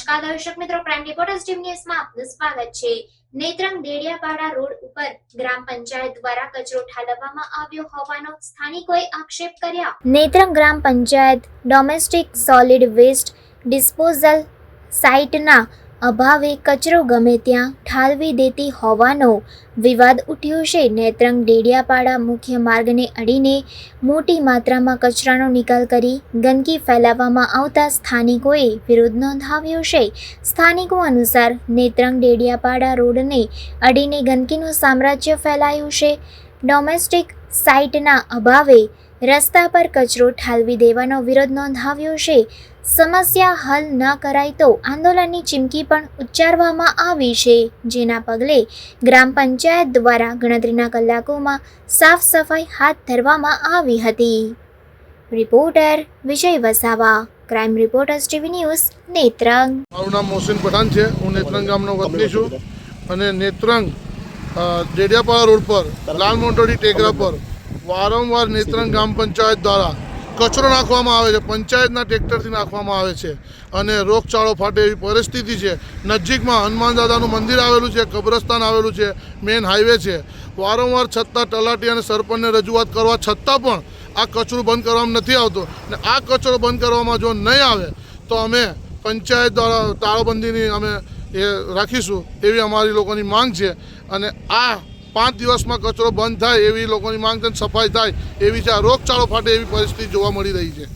નમસ્કાર દર્શક મિત્રો, ક્રાઇમ રિપોર્ટર્સ ટીમ ન્યૂઝમાં આપનું સ્વાગત છે। નેત્રંગ દેડિયાપાડા રોડ ઉપર ગ્રામ પંચાયત દ્વારા કચરો ઠાલવવામાં આવ્યો હોવાનો સ્થાનિકોએ આક્ષેપ કર્યા। નેત્રંગ ગ્રામ panchayat domestic solid waste disposal સાઇટના અભાવે કચરો ગમે ત્યાં ઠાલવી દેતી હોવાનો વિવાદ ઉઠ્યો છે। નેત્રંગ દેડિયાપાડા મુખ્ય માર્ગને અડીને મોટી માત્રામાં કચરાનો નિકાલ કરી ગંદકી ફેલાવવામાં આવતા સ્થાનિકોએ વિરોધ નોંધાવ્યો છે। સ્થાનિકો અનુસાર નેત્રંગ દેડિયાપાડા રોડને અડીને ગંદકીનું સામ્રાજ્ય ફેલાયું છે। ડોમેસ્ટિક સાઇટના અભાવે રસ્તા પર કચરો ઠાલવી દેવાનો વિરોધ નોંધાવ્યો છે। સમસ્યા હલ ન કરાય તો આંદોલનની ચીમકી પણ ઉચ્ચારવામાં આવી છે, જેના પગલે ગ્રામ પંચાયત દ્વારા ગણતરીના કલાકોમાં સાફ સફાઈ હાથ ધરવામાં આવી હતી। Reporter Vijay Vasava, crime reporters TV news, Netrang. મારું નામ મોહસિન પઠાણ છે। હું નેત્રંગ ગામનો વતની છું અને નેત્રંગ દેડિયાપાડા રોડ પર લાલ મોટોડી ટેકરા પર વારંવાર નેત્રંગ ગ્રામ પંચાયત દ્વારા કચરો નાખવામાં આવે છે। પંચાયતના ટ્રેક્ટરથી નાખવામાં આવે છે અને રોગચાળો ફાટે એવી પરિસ્થિતિ છે। નજીકમાં હનુમાન દાદાનું મંદિર આવેલું છે, કબ્રસ્તાન આવેલું છે, મેઇન હાઈવે છે। વારંવાર છતાં તલાટી અને સરપંચને રજૂઆત કરવા છતાં પણ આ કચરો બંધ કરવામાં નથી આવતો ને આ કચરો બંધ કરવામાં જો નહીં આવે તો અમે પંચાયત દ્વારા તાળાબંધીની અમે એ રાખીશું એવી અમારી લોકોની માંગ છે અને આ 5 દિવસમાં કચરો બંધ થાય એવી લોકોની માંગ છે, સફાઈ થાય એવી છે। આ રોગચાળો ફાટે એવી પરિસ્થિતિ જોવા મળી રહી છે।